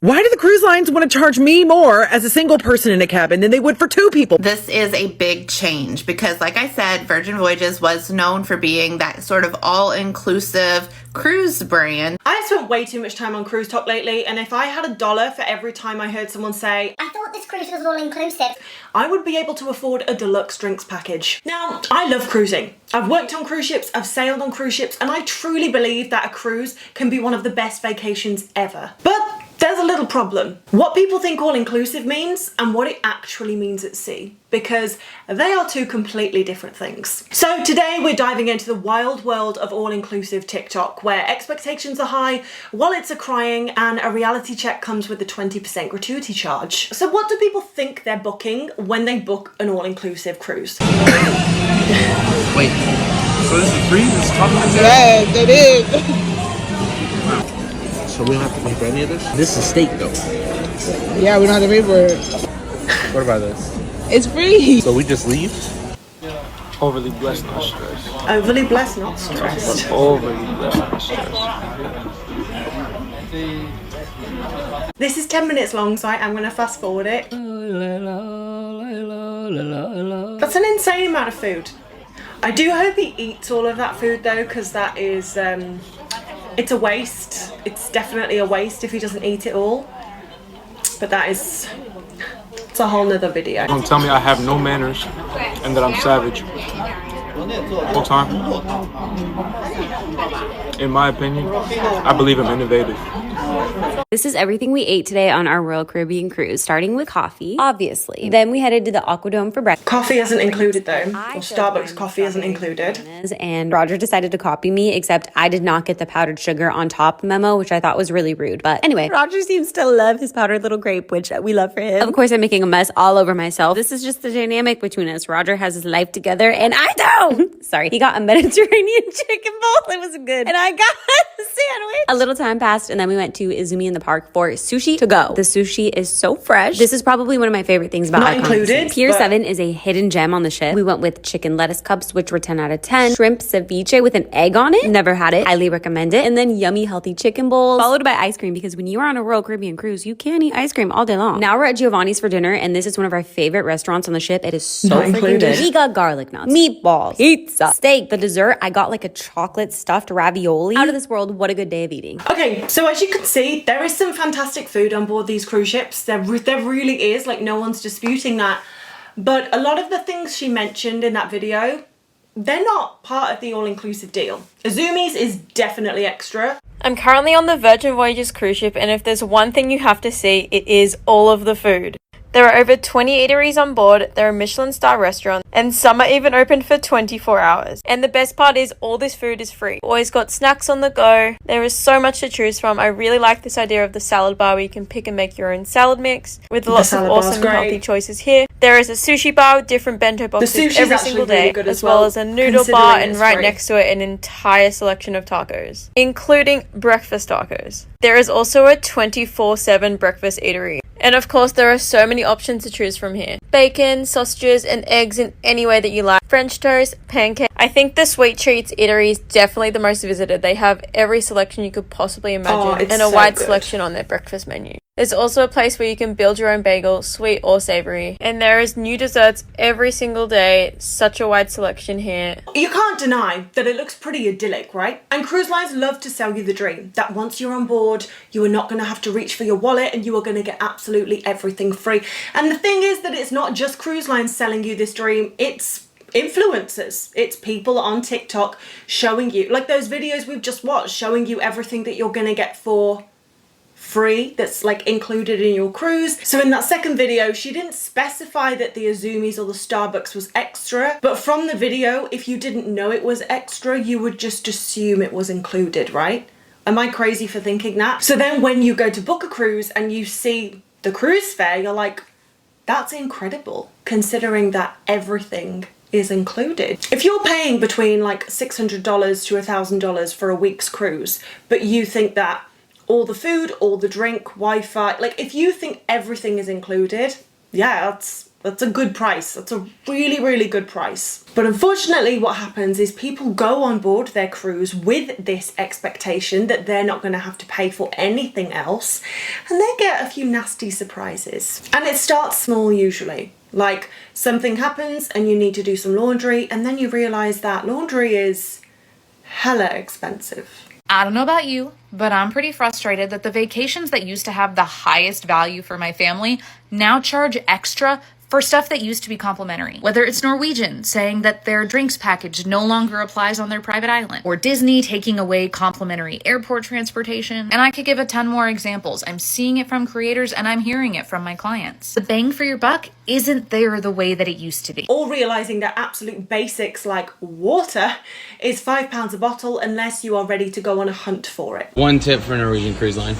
Why do the cruise lines want to charge me more as a single person in a cabin than they would for 2 people? This is a big change because, like I said, Virgin Voyages was known for being that sort of all-inclusive cruise brand. I spent way too much time on Cruise Talk lately, and if I had $1 for every time I heard someone say, I thought this cruise was all-inclusive, I would be able to afford a deluxe drinks package. Now, I love cruising. I've worked on cruise ships, I've sailed on cruise ships, and I truly believe that a cruise can be one of the best vacations ever. But there's a little problem. What people think all-inclusive means and what it actually means at sea, because they are two completely different things. So today we're diving into the wild world of all-inclusive TikTok, where expectations are high, wallets are crying, and a reality check comes with a 20% gratuity charge. So what do people think they're booking when they book an all-inclusive cruise? Wait, so this is free? This is complimentary? Yes, it is. So we don't have to pay for any of this? This is steak though. Yeah, we don't have to pay for it. What about this? It's free. So we just leave? Overly blessed, not stressed. Overly blessed, not stressed. Overly blessed, not stressed. This is 10 minutes long, so I'm going to fast forward it. That's an insane amount of food. I do hope he eats all of that food though, because that is, it's a waste. It's definitely a waste if he doesn't eat it all. But it's a whole nother video. Don't tell me I have no manners and that I'm savage. Whole time. In my opinion, I believe I'm innovative. This is everything we ate today on our Royal Caribbean cruise, starting with coffee, obviously. Then we headed to the Aquadome for breakfast. Coffee isn't included though, or Starbucks coffee isn't included. And Roger decided to copy me, except I did not get the powdered sugar on top memo, which I thought was really rude. But anyway, Roger seems to love his powdered little grape, which we love for him. Of course, I'm making a mess all over myself. This is just the dynamic between us. Roger has his life together, and I don't. Sorry. He got a Mediterranean chicken bowl. It was good. And I got a sandwich. A little time passed, and then we went to Izumi in the park for sushi to go. The sushi is so fresh. This is probably one of my favorite things about Not Icon. included, Pier 7 is a hidden gem on the ship. We went with chicken lettuce cups, which were 10 out of 10. Shrimp ceviche with an egg on it. Never had it. Highly recommend it. And then yummy healthy chicken bowls, followed by ice cream, because when you are on a Royal Caribbean cruise, you can eat ice cream all day long. Now we're at Giovanni's for dinner, and this is one of our favorite restaurants on the ship. It is so Not freaking included. good. We got garlic nuts, meatballs, pizza, steak. The dessert, I got like a chocolate stuffed ravioli. Out of this world, what a good day of eating. Okay, so as you can see, there is some fantastic food on board these cruise ships. There really is, like no one's disputing that. But a lot of the things she mentioned in that video, they're not part of the all-inclusive deal. Izumi's is definitely extra. I'm currently on the Virgin Voyages cruise ship, and if there's one thing you have to see, it is all of the food. There are over 20 eateries on board, there are Michelin star restaurants, and some are even open for 24 hours. And the best part is all this food is free. Always got snacks on the go. There is so much to choose from. I really like this idea of the salad bar where you can pick and make your own salad mix with lots of awesome healthy choices here. There is a sushi bar with different bento boxes every single day, really as well as a noodle bar, and right next to it an entire selection of tacos, including breakfast tacos. There is also a 24/7 breakfast eatery. And of course, there are so many options to choose from here. Bacon, sausages, and eggs in any way that you like. French toast, pancake. I think the Sweet Treats eatery is definitely the most visited. They have every selection you could possibly imagine, and a wide selection on their breakfast menu. There's also a place where you can build your own bagel, sweet or savory. And there is new desserts every single day. Such a wide selection here. You can't deny that it looks pretty idyllic, right? And cruise lines love to sell you the dream that once you're on board, you are not going to have to reach for your wallet and you are going to get absolutely everything free. And the thing is that it's not just cruise lines selling you this dream, it's influencers. It's people on TikTok showing you, like those videos we've just watched, showing you everything that you're going to get for free that's like included in your cruise. So in that second video, she didn't specify that the Izumi's or the Starbucks was extra, but from the video, if you didn't know it was extra, you would just assume it was included, right? Am I crazy for thinking that? So then when you go to book a cruise and you see the cruise fare, you're like, that's incredible, considering that everything is included. If you're paying between like $600 to $1,000 for a week's cruise, but you think that all the food, all the drink, Wi-Fi, like if you think everything is included, yeah, That's a good price. That's a really, really good price. But unfortunately, what happens is people go on board their cruise with this expectation that they're not going to have to pay for anything else, and they get a few nasty surprises. And it starts small usually. Like something happens and you need to do some laundry, and then you realise that laundry is hella expensive. I don't know about you, but I'm pretty frustrated that the vacations that used to have the highest value for my family now charge extra for stuff that used to be complimentary. Whether it's Norwegian saying that their drinks package no longer applies on their private island, or Disney taking away complimentary airport transportation, and I could give a ton more examples. I'm seeing it from creators and I'm hearing it from my clients. The bang for your buck isn't there the way that it used to be. Or realising that absolute basics like water is £5 a bottle unless you are ready to go on a hunt for it. One tip for Norwegian Cruise Line.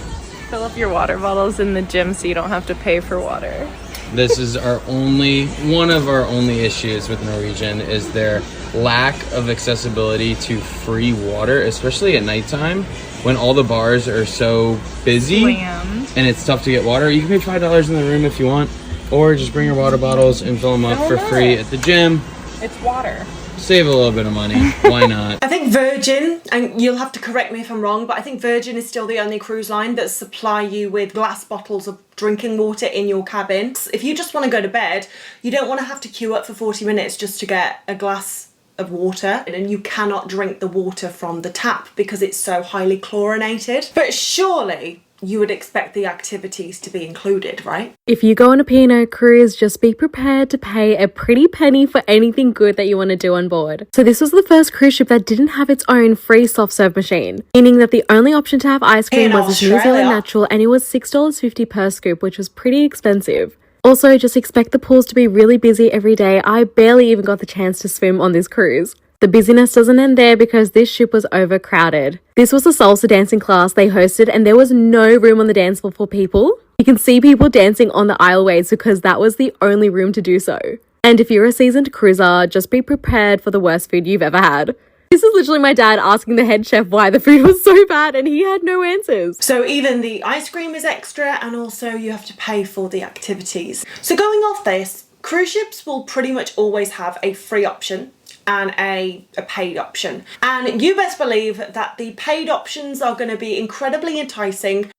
Fill up your water bottles in the gym so you don't have to pay for water. This is one of our only issues with Norwegian is their lack of accessibility to free water, especially at nighttime when all the bars are so busy and it's tough to get water. You can pay $5 in the room if you want, or just bring your water bottles and fill them up for free at the gym. It's water. Save a little bit of money. Why not? I think Virgin, and you'll have to correct me if I'm wrong, but I think Virgin is still the only cruise line that supply you with glass bottles of drinking water in your cabin. If you just want to go to bed, you don't want to have to queue up for 40 minutes just to get a glass of water, and you cannot drink the water from the tap because it's so highly chlorinated. But surely you would expect the activities to be included, right? If you go on a P&O cruise, just be prepared to pay a pretty penny for anything good that you want to do on board. So this was the first cruise ship that didn't have its own free soft serve machine, meaning that the only option to have ice cream was this New Zealand Natural, and it was $6.50 per scoop, which was pretty expensive. Also, just expect the pools to be really busy every day. I barely even got the chance to swim on this cruise. The busyness doesn't end there because this ship was overcrowded. This was a salsa dancing class they hosted, and there was no room on the dance floor for people. You can see people dancing on the aisleways because that was the only room to do so. And if you're a seasoned cruiser, just be prepared for the worst food you've ever had. This is literally my dad asking the head chef why the food was so bad, and he had no answers. So even the ice cream is extra, and also you have to pay for the activities. So going off this, cruise ships will pretty much always have a free option and a paid option. And you best believe that the paid options are going to be incredibly enticing.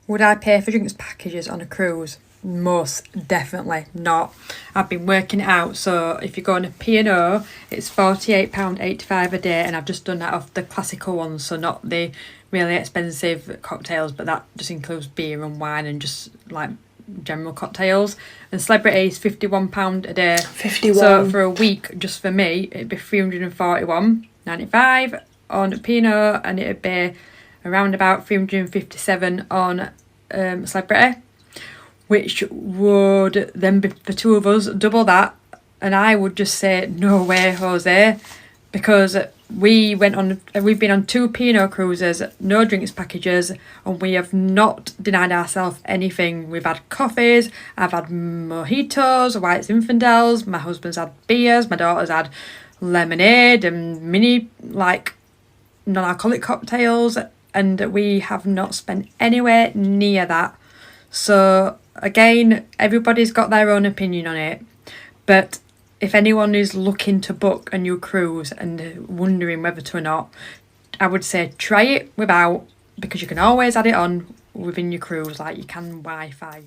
Would I pay for drinks packages on a cruise? Most definitely not. I've been working it out, so if you go on a P&O, it's £48.85 a day, and I've just done that off the classical ones, so not the really expensive cocktails, but that just includes beer and wine and just like general cocktails. And celebrity is £51 a day. 51. So for a week, just for me, it'd be $341.95 on P&O, and it'd be around about $357 on celebrity, which would then be the two of us double that. And I would just say no way, Jose, because we've been on 2 P&O cruises, no drinks packages, and we have not denied ourselves anything. We've had coffees, I've had mojitos, White Zinfandels, my husband's had beers, my daughter's had lemonade and mini like non-alcoholic cocktails, and we have not spent anywhere near that. So again, everybody's got their own opinion on it, but if anyone is looking to book a new cruise and wondering whether to or not, I would say try it without, because you can always add it on within your cruise like you can Wi-Fi.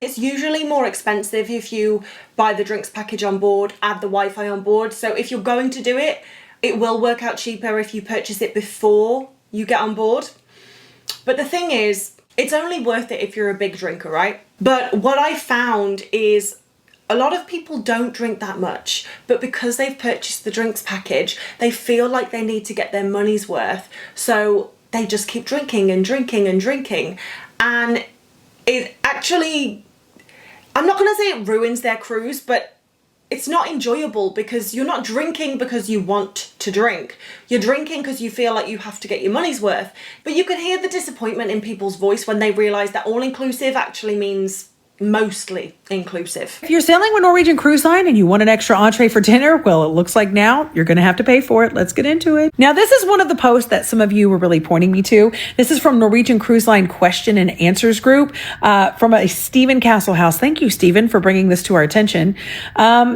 It's usually more expensive if you buy the drinks package on board, add the Wi-Fi on board. So if you're going to do it, it will work out cheaper if you purchase it before you get on board. But the thing is, it's only worth it if you're a big drinker, right? But what I found is a lot of people don't drink that much, but because they've purchased the drinks package, they feel like they need to get their money's worth. So they just keep drinking and drinking and drinking. And it actually, I'm not going to say it ruins their cruise, but it's not enjoyable because you're not drinking because you want to drink. You're drinking because you feel like you have to get your money's worth. But you can hear the disappointment in people's voice when they realise that all-inclusive actually means mostly inclusive. If you're sailing with Norwegian Cruise Line and you want an extra entree for dinner, well, it looks like now you're going to have to pay for it. Let's get into it. Now, this is one of the posts that some of you were really pointing me to. This is from Norwegian Cruise Line question and answers group from a Stephen Castlehouse. Thank you, Stephen, for bringing this to our attention.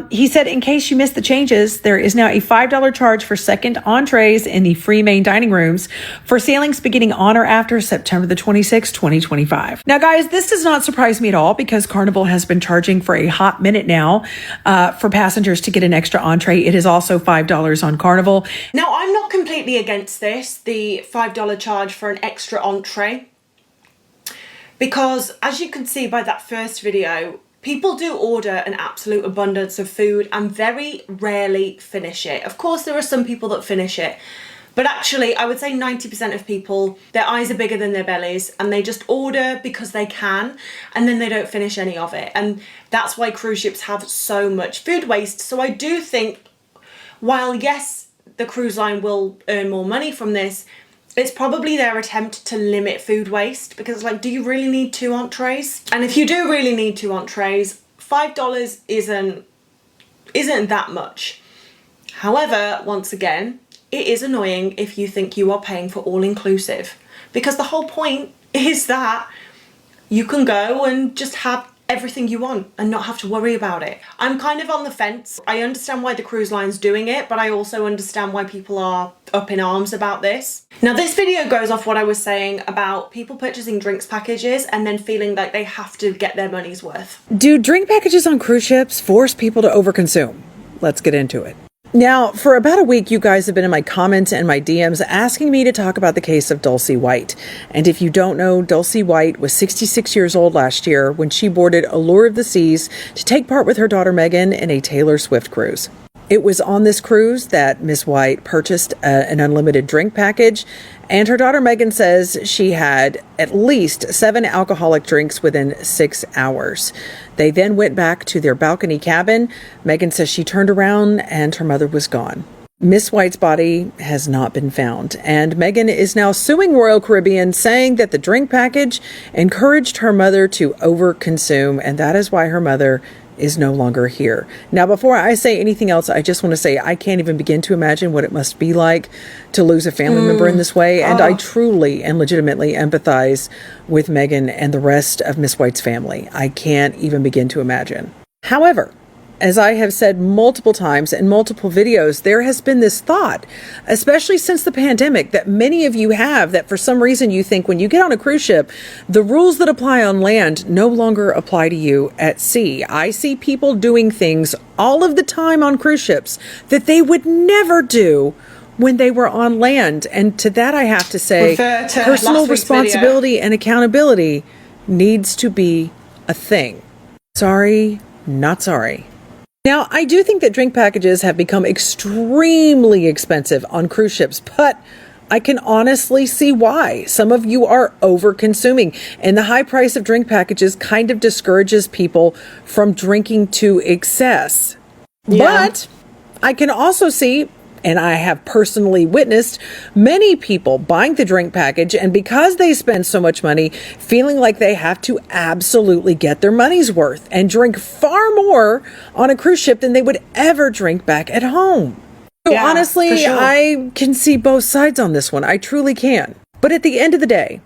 He said, in case you missed the changes, there is now a $5 charge for second entrees in the free main dining rooms for sailings beginning on or after September the 26th, 2025. Now, guys, this does not surprise me at all because Carnival has been charging for a hot minute now for passengers to get an extra entree. It is also $5 on Carnival. Now, I'm not completely against this, the $5 charge for an extra entree, because as you can see by that first video, people do order an absolute abundance of food and very rarely finish it. Of course, there are some people that finish it, but actually, I would say 90% of people, their eyes are bigger than their bellies and they just order because they can and then they don't finish any of it. And that's why cruise ships have so much food waste. So I do think, while yes, the cruise line will earn more money from this, it's probably their attempt to limit food waste, because like, do you really need 2 entrees? And if you do really need 2 entrees, $5 isn't that much. However, once again, it is annoying if you think you are paying for all-inclusive, because the whole point is that you can go and just have everything you want and not have to worry about it. I'm kind of on the fence. I understand why the cruise line's doing it, but I also understand why people are up in arms about this. Now, this video goes off what I was saying about people purchasing drinks packages and then feeling like they have to get their money's worth. Do drink packages on cruise ships force people to overconsume? Let's get into it. Now, for about a week, you guys have been in my comments and my DMs asking me to talk about the case of Dulcie White. And if you don't know, Dulcie White was 66 years old last year when she boarded Allure of the Seas to take part with her daughter Megan in a Taylor Swift cruise. It was on this cruise that Miss White purchased an unlimited drink package, and her daughter Megan says she had at least 7 alcoholic drinks within 6 hours. They then went back to their balcony cabin. Megan says she turned around and her mother was gone. Miss White's body has not been found, and Megan is now suing Royal Caribbean, saying that the drink package encouraged her mother to overconsume, and that is why her mother is no longer here. Now, before I say anything else, I just want to say I can't even begin to imagine what it must be like to lose a family member in this way, and I truly and legitimately empathize with Megan and the rest of Miss White's family. I can't even begin to imagine. However, as I have said multiple times in multiple videos, there has been this thought, especially since the pandemic, that many of you have, that for some reason you think when you get on a cruise ship, the rules that apply on land no longer apply to you at sea. I see people doing things all of the time on cruise ships that they would never do when they were on land. And to that I have to say, personal responsibility and accountability needs to be a thing. Sorry, not sorry. Now, I do think that drink packages have become extremely expensive on cruise ships, but I can honestly see why. Some of you are over-consuming, and the high price of drink packages kind of discourages people from drinking to excess. Yeah. But I can also see, and I have personally witnessed, many people buying the drink package, and because they spend so much money, feeling like they have to absolutely get their money's worth and drink far more on a cruise ship than they would ever drink back at home. So yeah, honestly, sure. I can see both sides on this one. I truly can. But at the end of the day,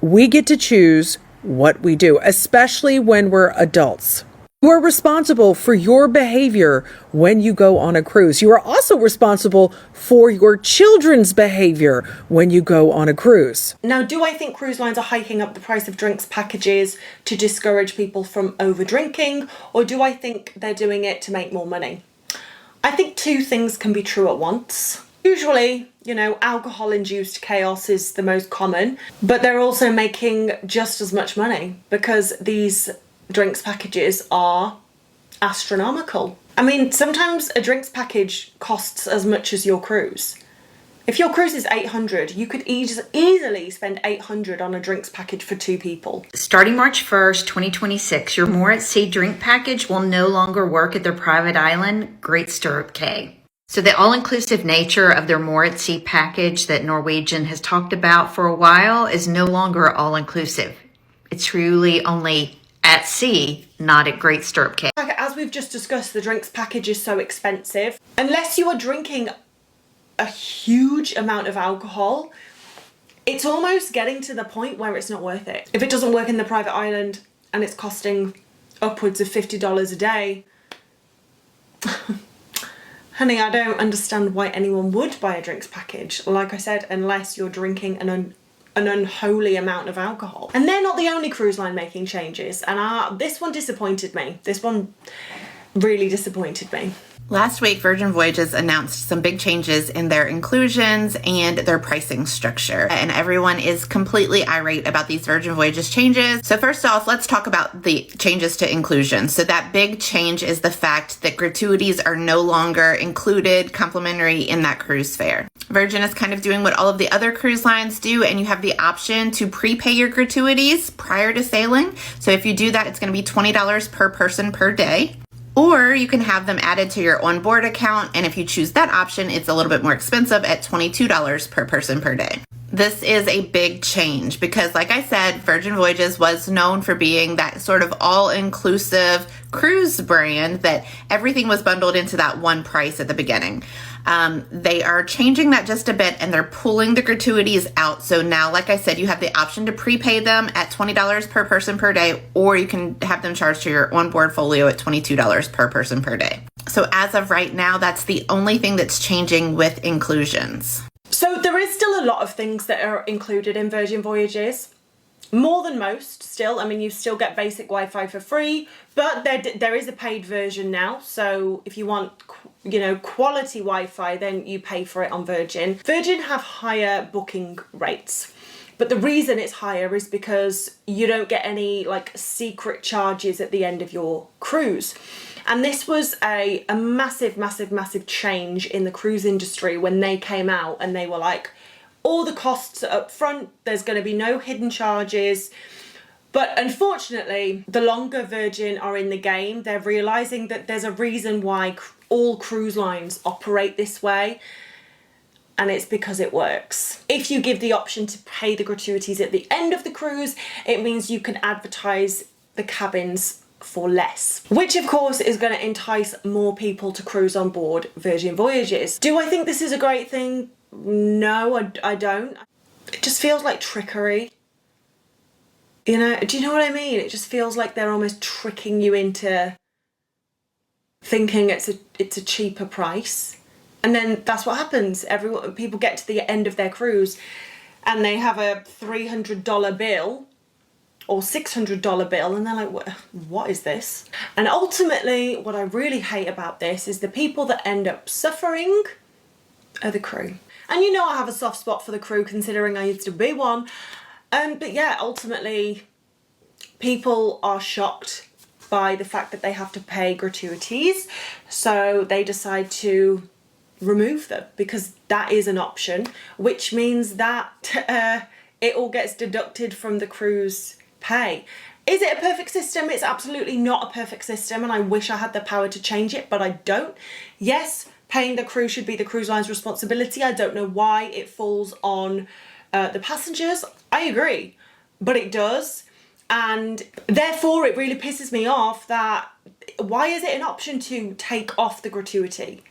we get to choose what we do, especially when we're adults. You are responsible for your behavior when you go on a cruise. You are also responsible for your children's behavior when you go on a cruise. Now, do I think cruise lines are hiking up the price of drinks packages to discourage people from over drinking, or do I think they're doing it to make more money? I think 2 things can be true at once. Usually, you know, alcohol-induced chaos is the most common, but they're also making just as much money because these drinks packages are astronomical. I mean, sometimes a drinks package costs as much as your cruise. If your cruise is $800, you could easily spend $800 on a drinks package for 2 people. Starting March 1st, 2026, your More at Sea drink package will no longer work at their private island, Great Stirrup Cay. So the all-inclusive nature of their More at Sea package that Norwegian has talked about for a while is no longer all-inclusive. It's truly only at sea, not at Great Stirrup Cay. As we've just discussed, the drinks package is so expensive. Unless you are drinking a huge amount of alcohol, it's almost getting to the point where it's not worth it. If it doesn't work in the private island and it's costing upwards of $50 a day, honey, I don't understand why anyone would buy a drinks package. Like I said, unless you're drinking an unholy amount of alcohol. And they're not the only cruise line making changes, and this one disappointed me. This one really disappointed me. Last week, Virgin Voyages announced some big changes in their inclusions and their pricing structure, and everyone is completely irate about these Virgin Voyages changes. So first off, let's talk about the changes to inclusion. So that big change is the fact that gratuities are no longer included complimentary in that cruise fare. Virgin is kind of doing what all of the other cruise lines do, and you have the option to prepay your gratuities prior to sailing. So if you do that, it's going to be $20 per person per day. Or you can have them added to your onboard account, and if you choose that option, it's a little bit more expensive at $22 per person per day. This is a big change because, like I said, Virgin Voyages was known for being that sort of all-inclusive cruise brand that everything was bundled into that one price at the beginning. They are changing that just a bit, and they're pulling the gratuities out. So now, like I said, you have the option to prepay them at $20 per person per day, or you can have them charged to your onboard folio at $22 per person per day. So as of right now, that's the only thing that's changing with inclusions. So there is still a lot of things that are included in Virgin Voyages. More than most still. I mean, you still get basic Wi-Fi for free, but there is a paid version now. So if you want, quality Wi-Fi, then you pay for it on Virgin. Virgin have higher booking rates, but the reason it's higher is because you don't get any secret charges at the end of your cruise. And this was a massive change in the cruise industry when they came out and they were like, all the costs are up front, there's going to be no hidden charges. But unfortunately, the longer Virgin are in the game, they're realising that there's a reason why all cruise lines operate this way, and it's because it works. If you give the option to pay the gratuities at the end of the cruise, it means you can advertise the cabins for less, which of course is going to entice more people to cruise on board Virgin Voyages. Do I think this is a great thing? No, I don't. It just feels like trickery. Do you know what I mean? It just feels like they're almost tricking you into thinking it's a cheaper price. And then that's what happens. People get to the end of their cruise and they have a $300 bill or $600 bill, and they're like, what is this? And ultimately, what I really hate about this is the people that end up suffering are the crew. And I have a soft spot for the crew, considering I used to be one. But yeah, ultimately, people are shocked by the fact that they have to pay gratuities, so they decide to remove them because that is an option, which means that it all gets deducted from the crew's pay. Is it a perfect system? It's absolutely not a perfect system, and I wish I had the power to change it, but I don't. Yes, paying the crew should be the cruise line's responsibility. I don't know why it falls on the passengers. I agree, but it does. And therefore it really pisses me off that why is it an option to take off the gratuity?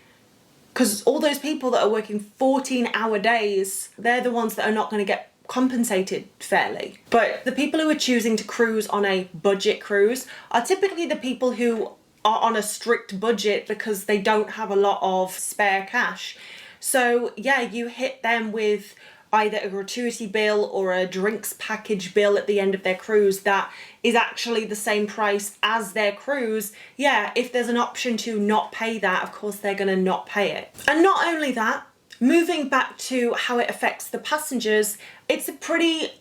Because all those people that are working 14-hour days, they're the ones that are not going to get compensated fairly. But the people who are choosing to cruise on a budget cruise are typically the people who are on a strict budget because they don't have a lot of spare cash. So yeah, you hit them with either a gratuity bill or a drinks package bill at the end of their cruise that is actually the same price as their cruise. Yeah, if there's an option to not pay that, of course they're going to not pay it. And not only that, moving back to how it affects the passengers, it's a pretty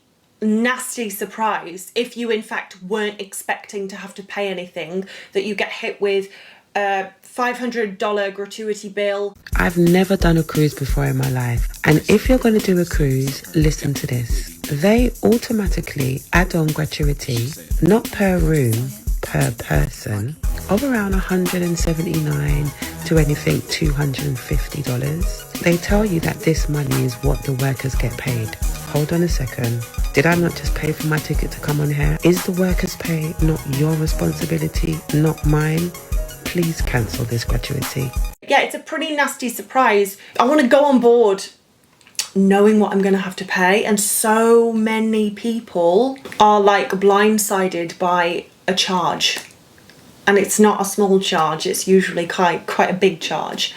nasty surprise if you in fact weren't expecting to have to pay anything, that you get hit with a $500 gratuity bill. I've never done a cruise before in my life, and if you're going to do a cruise, listen to this. They automatically add on gratuity, not per room, per person, of around $179 to anything $250. They tell you that this money is what the workers get paid. Hold on a second. Did I not just pay for my ticket to come on here? Is the workers' pay not your responsibility, not mine? Please cancel this gratuity. Yeah, it's a pretty nasty surprise. I want to go on board knowing what I'm going to have to pay, and so many people are like blindsided by a charge, and it's not a small charge, it's usually quite a big charge.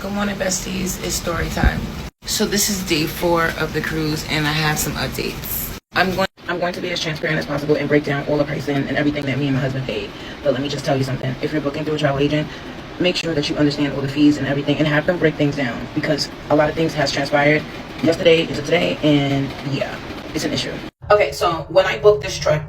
Good morning, besties. It's story time. So this is day 4 of the cruise, and I have some updates. I'm going to be as transparent as possible and break down all the pricing and everything that me and my husband paid. But let me just tell you something. If you're booking through a travel agent, make sure that you understand all the fees and everything, and have them break things down, because a lot of things has transpired yesterday into today, and yeah, it's an issue. Okay, so when I booked this trip,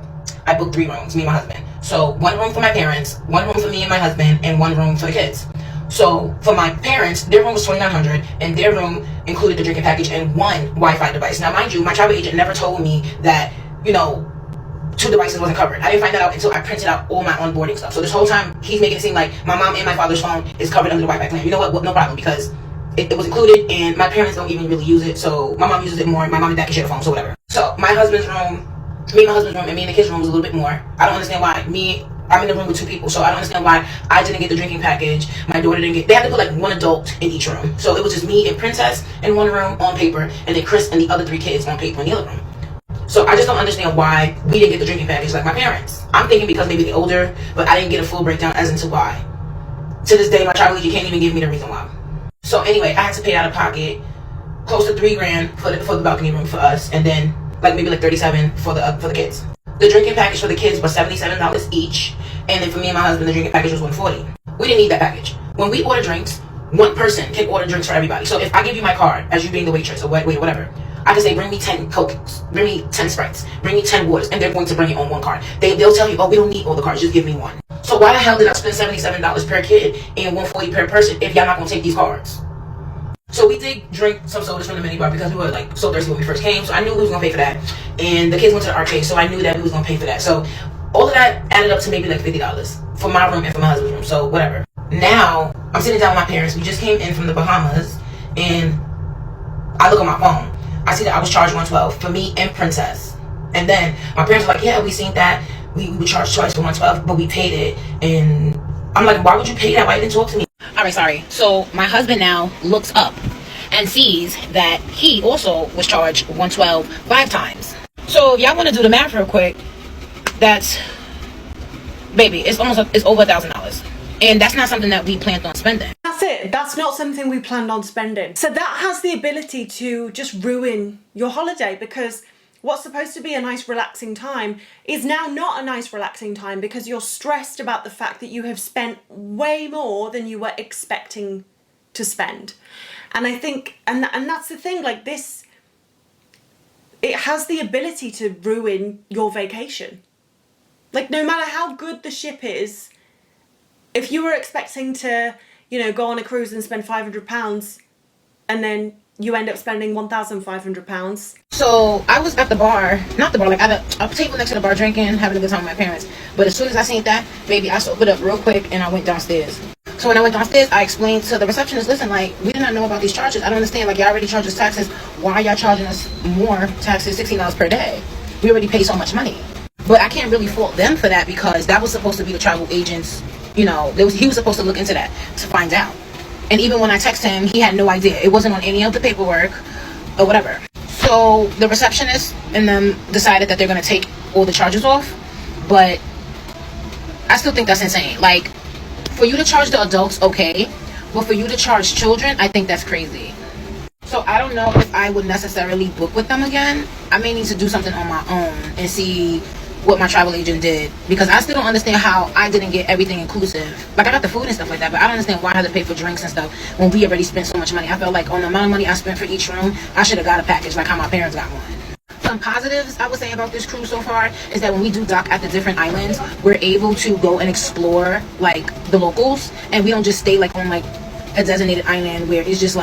I booked 3 rooms, me and my husband. So 1 room for my parents, 1 room for me and my husband, and 1 room for the kids. So for my parents, their room was $2,900, and their room included the drinking package and 1 Wi-Fi device. Now, mind you, my travel agent never told me that, 2 devices wasn't covered. I didn't find that out until I printed out all my onboarding stuff. So this whole time, he's making it seem like my mom and my father's phone is covered under the Wi-Fi plan. You know what? Well, no problem, because it was included, and my parents don't even really use it. So my mom uses it more. My mom and dad can share the phone, so whatever. So my husband's room, me and my husband's room, and me and the kids' room was a little bit more. I don't understand why I'm in the room with 2 people, so I don't understand why I didn't get the drinking package. My daughter didn't get. They had to put like 1 adult in each room, so it was just me and Princess in 1 room on paper, and then Chris and the other 3 kids on paper in the other room. So I just don't understand why we didn't get the drinking package like my parents. I'm thinking because maybe they're older, but I didn't get a full breakdown as into why. To this day, my travel agent can't even give me the reason why. So anyway, I had to pay out of pocket close to $3,000 for the balcony room for us, and then maybe $37 for the kids. The drinking package for the kids was $77 each, and then for me and my husband, the drinking package was $140. We didn't need that package. When we order drinks, 1 person can order drinks for everybody. So if I give you my card as you being the waitress or wait, whatever, I can say, bring me 10 Cokes, bring me 10 Sprites, bring me 10 waters, and they're going to bring it on 1 card. They'll tell you, oh, we don't need all the cards, just give me 1. So why the hell did I spend $77 per kid and $140 per person if y'all not gonna take these cards? So we did drink some sodas from the minibar because we were so thirsty when we first came, so I knew we was gonna pay for that. And the kids went to the arcade, so I knew that we was gonna pay for that. So all of that added up to maybe $50 for my room and for my husband's room, so whatever. Now, I'm sitting down with my parents. We just came in from the Bahamas, and I look at my phone. I see that I was charged $112 for me and Princess. And then my parents were like, yeah, we seen that. We were charged twice for $112, but we paid it. And I'm like, why would you pay that? Why you didn't talk to me? All right, sorry. So my husband now looks up and sees that he also was charged $112 5 times. So if y'all want to do the math real quick, that's, baby, it's over $1,000. And that's not something that we planned on spending. That's it. That's not something we planned on spending. So that has the ability to just ruin your holiday, because what's supposed to be a nice relaxing time is now not a nice relaxing time because you're stressed about the fact that you have spent way more than you were expecting to spend. And I think, and that's the thing, this, it has the ability to ruin your vacation. No matter how good the ship is, if you were expecting to, go on a cruise and spend £500 and then you end up spending £1,500. So I was at the bar, not the bar, at a table next to the bar drinking, having a good time with my parents. But as soon as I seen that, baby, I sobered up real quick and I went downstairs. So when I went downstairs, I explained to the receptionist, listen, we did not know about these charges. I don't understand, y'all already charged us taxes. Why y'all charging us more taxes, $16 per day? We already pay so much money. But I can't really fault them for that because that was supposed to be the travel agent's, he was supposed to look into that to find out. And even when I texted him, he had no idea. It wasn't on any of the paperwork or whatever. So the receptionist and them decided that they're going to take all the charges off. But I still think that's insane. For you to charge the adults, okay. But for you to charge children, I think that's crazy. So I don't know if I would necessarily book with them again. I may need to do something on my own and see what my travel agent did, because I still don't understand how I didn't get everything inclusive. I got the food and stuff like that, but I don't understand why I had to pay for drinks and stuff when we already spent so much money. I felt like on the amount of money I spent for each room, I should have got a package like how my parents got one. Some positives I would say about this cruise so far is that when we do dock at the different islands, we're able to go and explore the locals, and we don't just stay on a designated island where it's just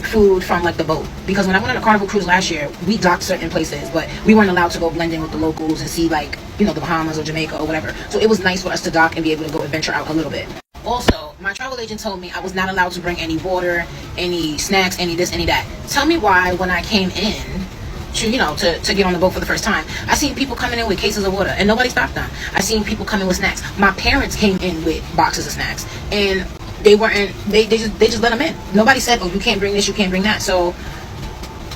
food from the boat. Because when I went on a Carnival cruise last year, we docked certain places, but we weren't allowed to go blend in with the locals and see the Bahamas or Jamaica or whatever. So it was nice for us to dock and be able to go adventure out a little bit. Also, my travel agent told me I was not allowed to bring any water, any snacks, any this, any that. Tell me why when I came in, to get on the boat for the first time. I seen people coming in with cases of water and nobody stopped them. I seen people coming with snacks. My parents came in with boxes of snacks and they just let them in. Nobody said, oh, you can't bring this, you can't bring that. So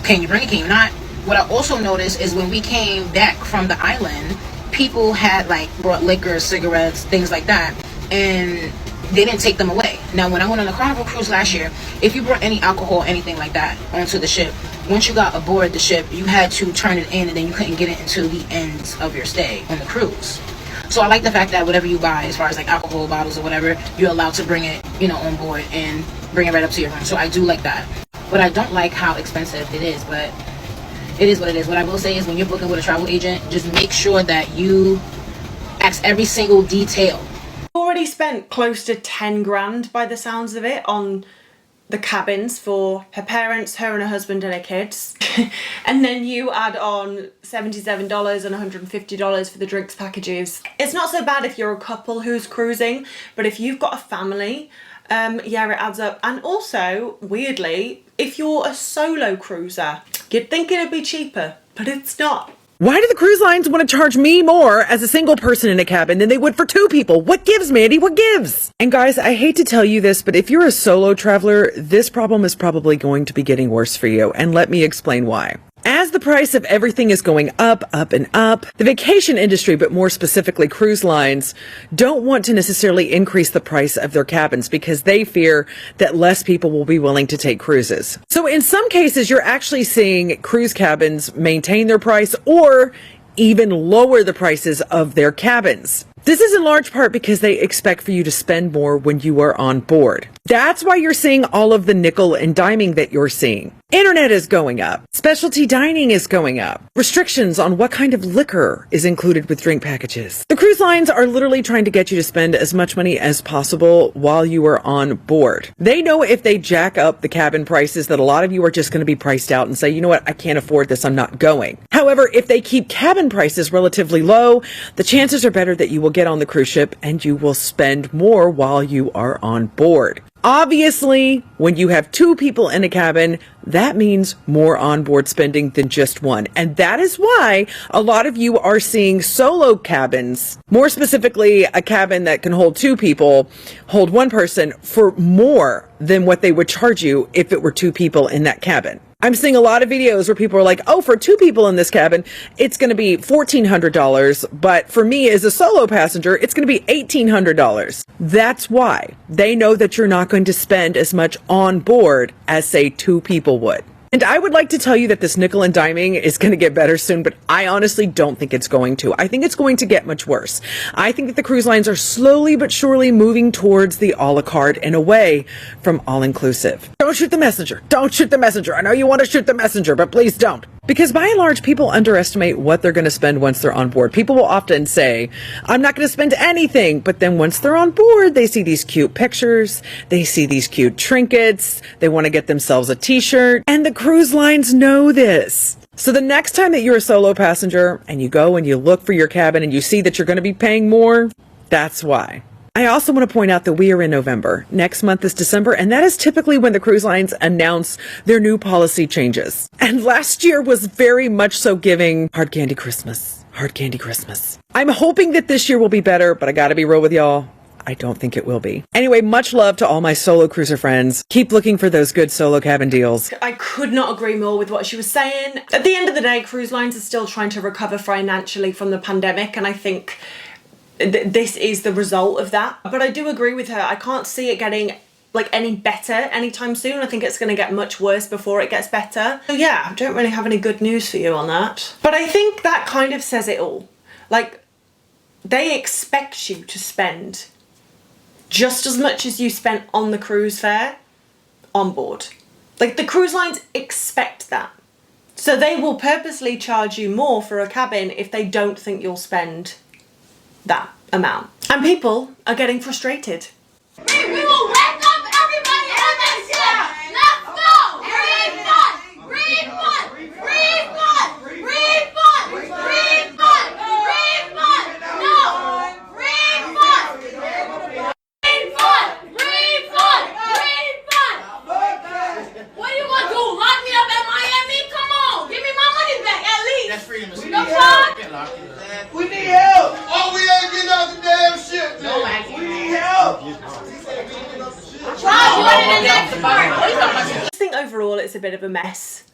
can you bring it, can you not? What I also noticed is when we came back from the island, people had brought liquor, cigarettes, things like that, and they didn't take them away. Now, when I went on the Carnival cruise last year, if you brought any alcohol, anything like that onto the ship, once you got aboard the ship, you had to turn it in and then you couldn't get it until the end of your stay on the cruise. So I like the fact that whatever you buy, as far as alcohol bottles or whatever, you're allowed to bring it, on board and bring it right up to your room. So I do like that. But I don't like how expensive it is, but it is what it is. What I will say is when you're booking with a travel agent, just make sure that you ask every single detail. Already spent close to 10 grand by the sounds of it on the cabins for her parents, her and her husband and her kids. And then you add on $77 and $150 for the drinks packages. It's not so bad if you're a couple who's cruising, but if you've got a family, yeah, it adds up. And also, weirdly, if you're a solo cruiser, you'd think it'd be cheaper, but it's not. Why do the cruise lines want to charge me more as a single person in a cabin than they would for two people? What gives, Mandy? What gives? And guys, I hate to tell you this, but if you're a solo traveler, this problem is probably going to be getting worse for you. And let me explain why. As the price of everything is going up, and up, the vacation industry, but more specifically cruise lines, don't want to necessarily increase the price of their cabins because they fear that less people will be willing to take cruises. So in some cases, you're actually seeing cruise cabins maintain their price or even lower the prices of their cabins. This is in large part because they expect for you to spend more when you are on board. That's why you're seeing all of the nickel and diming that you're seeing. Internet is going up. Specialty dining is going up. Restrictions on what kind of liquor is included with drink packages. The cruise lines are literally trying to get you to spend as much money as possible while you are on board. They know if they jack up the cabin prices that a lot of you are just going to be priced out and say, you know what, I can't afford this, I'm not going. However, if they keep cabin prices relatively low, the chances are better that you will get on the cruise ship and you will spend more while you are on board. Obviously, when you have two people in a cabin, that means more onboard spending than just one. And that is why a lot of you are seeing solo cabins, more specifically a cabin that can hold two people, hold one person for more than what they would charge you if it were two people in that cabin. I'm seeing a lot of videos where people are like, oh, for two people in this cabin, it's going to be $1,400. But for me as a solo passenger, it's going to be $1,800. That's why they know that you're not going to spend as much on board as, say, two people would. And I would like to tell you that this nickel and diming is going to get better soon, but I honestly don't think it's going to. I think it's going to get much worse. I think that the cruise lines are slowly but surely moving towards the a la carte and away from all-inclusive. Don't shoot the messenger. Don't shoot the messenger. I know you want to shoot the messenger, but please don't. Because by and large, people underestimate what they're going to spend once they're on board. People will often say, I'm not going to spend anything. But then once they're on board, they see these cute pictures. They see these cute trinkets. They want to get themselves a t-shirt. And the cruise lines know this. So the next time that you're a solo passenger and you go and you look for your cabin and you see that you're going to be paying more, that's why. I also want to point out that we are in November. Next month is December, and that is typically when the cruise lines announce their new policy changes. And last year was very much so giving hard candy Christmas. Hard candy Christmas. I'm hoping that this year will be better, but I gotta be real with y'all. I don't think it will be. Anyway, much love to all my solo cruiser friends. Keep looking for those good solo cabin deals. I could not agree more with what she was saying. At the end of the day, cruise lines are still trying to recover financially from the pandemic, and I think this is the result of that. But I do agree with her. I can't see it getting any better anytime soon. I think it's going to get much worse before it gets better. So yeah, I don't really have any good news for you on that. But I think that kind of says it all. They expect you to spend just as much as you spent on the cruise fare on board. The cruise lines expect that. So they will purposely charge you more for a cabin if they don't think you'll spend that amount. And people are getting frustrated. We will wake up everybody on this ship! Let's go! Refund! Refund! Refund! Refund! Refund! Refund! No! Refund! Refund! Refund! Refund! What are you gonna do? Lock me up at Miami? Come on! Give me my money back! We need help! We need help! Oh, we ain't getting out the damn ship, man! We need help! I just think overall it's a bit of a mess.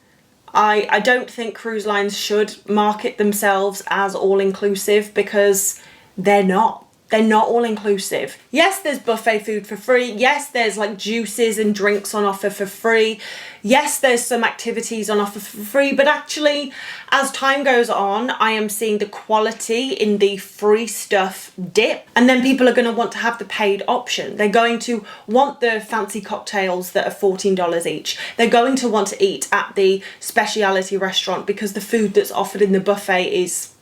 I don't think cruise lines should market themselves as all-inclusive because they're not. They're not all-inclusive. Yes, there's buffet food for free. Yes, there's like juices and drinks on offer for free. Yes, there's some activities on offer for free. But actually, as time goes on, I am seeing the quality in the free stuff dip. And then people are going to want to have the paid option. They're going to want the fancy cocktails that are $14 each. They're going to want to eat at the speciality restaurant because the food that's offered in the buffet is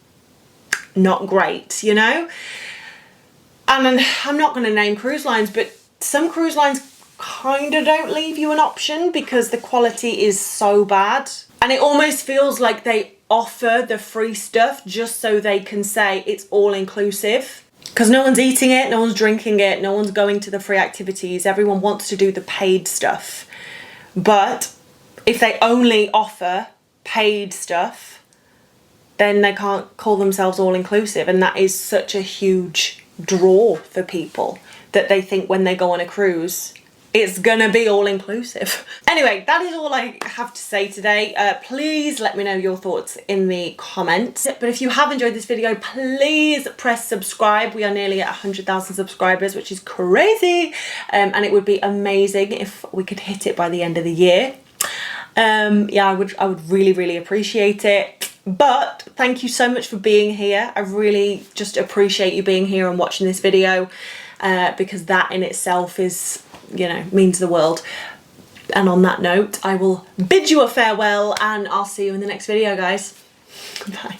not great, you know? And I'm not going to name cruise lines, but some cruise lines kind of don't leave you an option because the quality is so bad. And it almost feels like they offer the free stuff just so they can say it's all inclusive. Because no one's eating it, no one's drinking it, no one's going to the free activities. Everyone wants to do the paid stuff. But if they only offer paid stuff, then they can't call themselves all inclusive. And that is such a huge draw for people that they think when they go on a cruise it's gonna be all inclusive. Anyway, that is all I have to say today. Please let me know your thoughts in the comments. But if you have enjoyed this video, please press subscribe. We are nearly at 100,000 subscribers, which is crazy, and it would be amazing if we could hit it by the end of the year. Yeah, I would really appreciate it. But thank you so much for being here. I really just appreciate you being here and watching this video because that in itself is, you know, means the world. And on that note, I will bid you a farewell and I'll see you in the next video, guys. Bye.